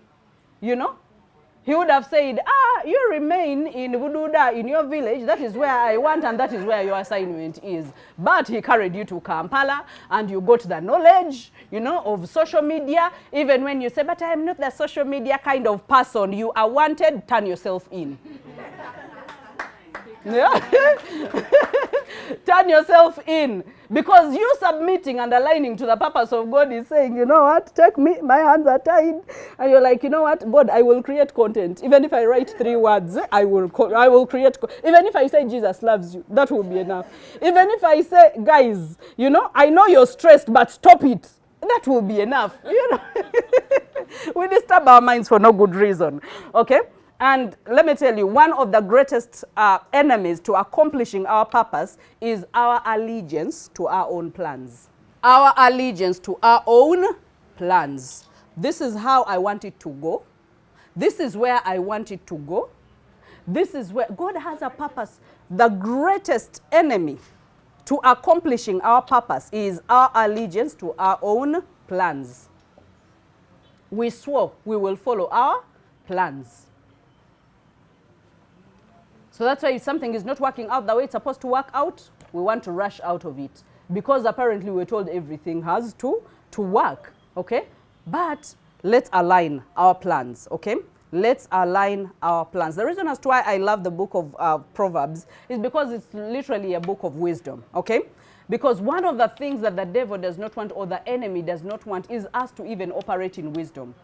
He would have said, you remain in Bududa, in your village. That is where I want, and that is where your assignment is. But he carried you to Kampala, and you got the knowledge, of social media. Even when you say, but I am not the social media kind of person, you are wanted, turn yourself in. Turn yourself in, because you submitting and aligning to the purpose of God is saying, you know what, take me, my hands are tied, and you're like, you know what, God, I will create content. Even if I write 3 words, I will create. Even if I say Jesus loves you, that will be enough. Even if I say, guys, I know you're stressed, but stop it, that will be enough. We disturb our minds for no good reason. Okay. And let me tell you, one of the greatest enemies to accomplishing our purpose is our allegiance to our own plans. Our allegiance to our own plans. This is how I want it to go. This is where I want it to go. This is where God has a purpose. The greatest enemy to accomplishing our purpose is our allegiance to our own plans. We swore we will follow our plans. So that's why if something is not working out the way it's supposed to work out, we want to rush out of it. Because apparently we're told everything has to work, okay? But let's align our plans, okay? Let's align our plans. The reason as to why I love the book of Proverbs is because it's literally a book of wisdom, okay? Because one of the things that the devil does not want, or the enemy does not want, is us to even operate in wisdom.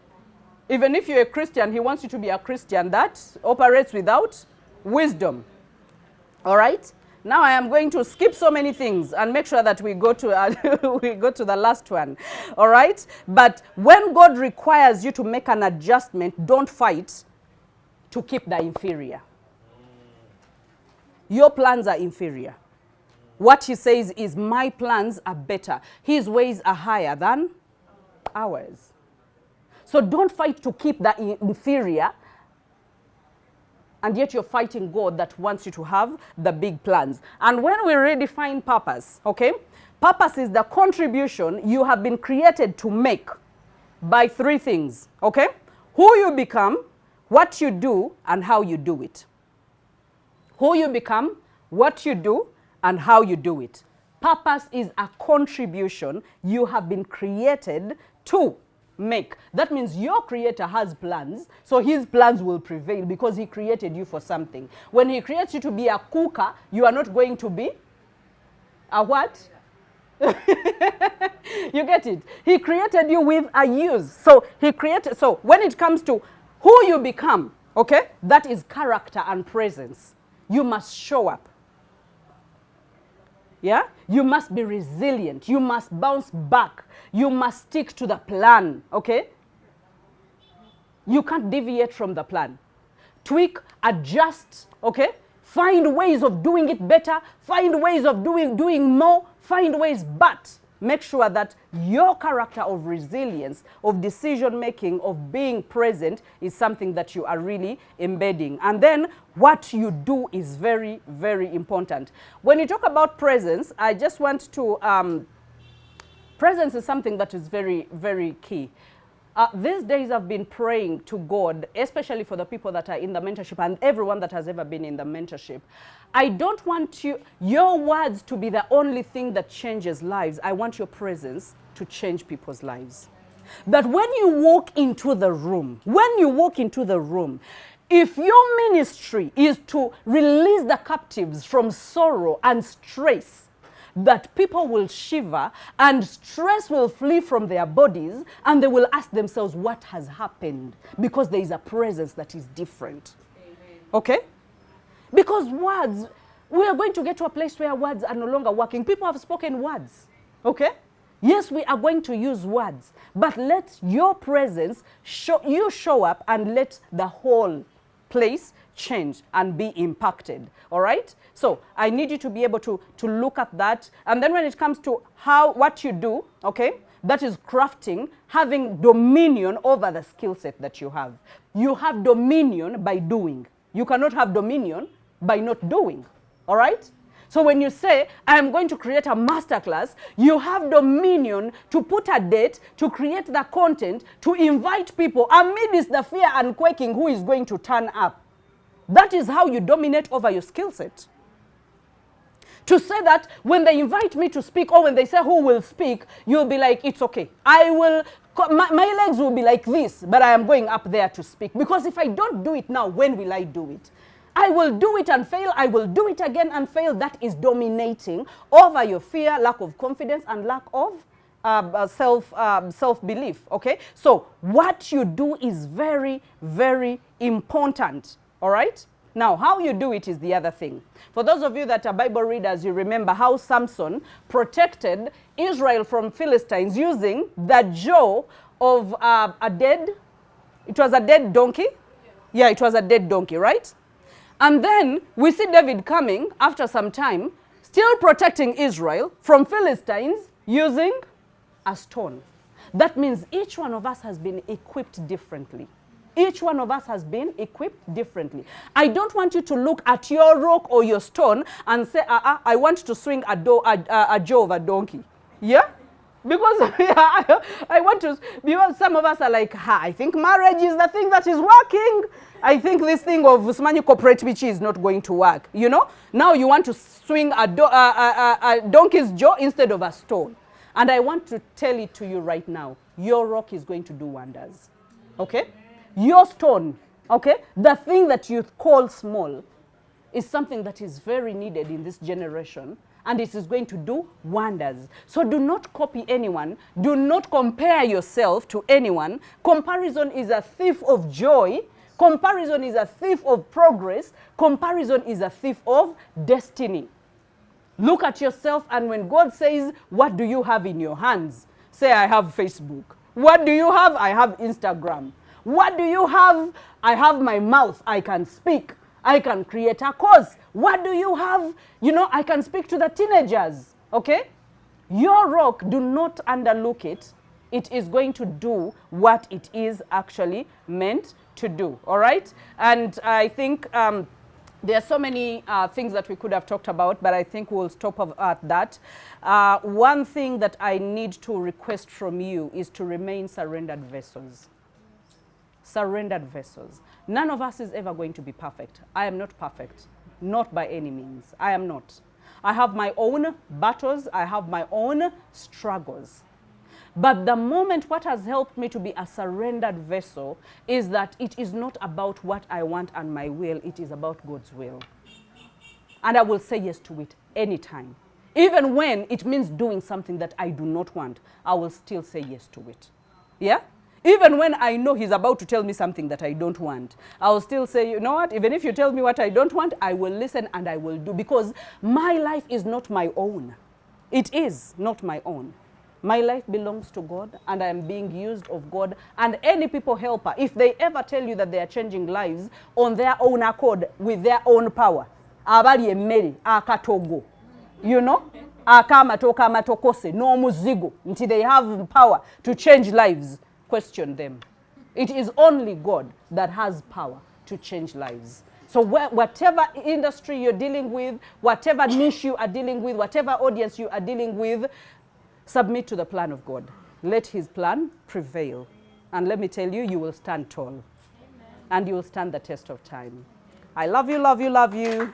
Even if you're a Christian, he wants you to be a Christian that operates without wisdom. All right? Now I am going to skip so many things and make sure that we go to we go to the last one. All right? But when God requires you to make an adjustment, don't fight to keep the inferior. Your plans are inferior. What he says is, my plans are better. His ways are higher than ours. So don't fight to keep the inferior, and yet you're fighting God that wants you to have the big plans. And when we redefine purpose, okay, purpose is the contribution you have been created to make by three things, okay? Who you become, what you do, and how you do it. Who you become, what you do, and how you do it. Purpose is a contribution you have been created to make. That means your creator has plans, so his plans will prevail because he created you for something. When he creates you to be a cooker, you are not going to be a what? You get it? He created you with a use. So when it comes to who you become, okay, that is character and presence. You must show up. Yeah? You must be resilient. You must bounce back. You must stick to the plan, okay? You can't deviate from the plan. Tweak, adjust, okay? Find ways of doing it better. Find ways of doing more. Find ways, but make sure that your character of resilience, of decision making, of being present is something that you are really embedding. And then what you do is very, very important. When you talk about presence, I just want to, presence is something that is very, very key. These days I've been praying to God, especially for the people that are in the mentorship and everyone that has ever been in the mentorship. I don't want your words to be the only thing that changes lives. I want your presence to change people's lives. That when you walk into the room, if your ministry is to release the captives from sorrow and stress, that people will shiver and stress will flee from their bodies and they will ask themselves what has happened, because there is a presence that is different. Amen. Okay? Because words, we are going to get to a place where words are no longer working. People have spoken words. Okay? Yes, we are going to use words, but let your presence show up and let the whole place change and be impacted. All right? So I need you to be able to look at that. And then when it comes to what you do, okay, that is crafting, having dominion over the skill set that you have. You have dominion by doing. You cannot have dominion by not doing. All right? So when you say, I'm going to create a masterclass, you have dominion to put a date, to create the content, to invite people amidst the fear and quaking who is going to turn up. That is how you dominate over your skill set. To say that when they invite me to speak or when they say who will speak, you'll be like, it's okay. My legs will be like this, but I am going up there to speak. Because if I don't do it now, when will I do it? I will do it and fail. I will do it again and fail. That is dominating over your fear, lack of confidence, and lack of self-belief. Okay? So what you do is very, very important. All right? Now, how you do it is the other thing. For those of you that are Bible readers, you remember how Samson protected Israel from Philistines using the jaw of it was a dead donkey? Yeah, it was a dead donkey, right? And then we see David coming after some time, still protecting Israel from Philistines using a stone. That means each one of us has been equipped differently. Each one of us has been equipped differently. I don't want you to look at your rock or your stone and say, I want to swing a jaw of a donkey. Yeah? Because I want to, because some of us are like, I think marriage is the thing that is working. I think this thing of Usmani corporate which is not going to work. You know? Now you want to swing a donkey's jaw instead of a stone. And I want to tell it to you right now. Your rock is going to do wonders. Okay? Your stone, okay, the thing that you call small is something that is very needed in this generation, and it is going to do wonders. So do not copy anyone. Do not compare yourself to anyone. Comparison is a thief of joy. Comparison is a thief of progress. Comparison is a thief of destiny. Look at yourself, and when God says, what do you have in your hands? Say, I have Facebook. What do you have? I have Instagram. What do you have? I have my mouth. I can speak. I can create a cause. What do you have? You know, I can speak to the teenagers. Okay? Your rock, do not underlook it. It is going to do what it is actually meant to do. All right? And I think there are so many things that we could have talked about, but I think we'll stop at that. One thing that I need to request from you is to remain surrendered vessels. Surrendered vessels. None of us is ever going to be perfect. I am not perfect. Not by any means. I am not. I have my own battles. I have my own struggles. But the moment, what has helped me to be a surrendered vessel is that it is not about what I want and my will. It is about God's will. And I will say yes to it anytime. Even when it means doing something that I do not want, I will still say yes to it. Yeah? Even when I know he's about to tell me something that I don't want, I will still say, you know what, even if you tell me what I don't want, I will listen and I will do, because my life is not my own. It is not my own. My life belongs to God, and I am being used of God. And any people helper, if they ever tell you that they are changing lives on their own accord, with their own power, abali emmere akatogo, you know, akamatoka amatokose no muzigo, until they have power to change lives, question them. It is only God that has power to change lives. So whatever industry you're dealing with, whatever niche you are dealing with, whatever audience you are dealing with, submit to the plan of God. Let his plan prevail. And let me tell you, you will stand tall. Amen. And you will stand the test of time. I love you, love you, love you.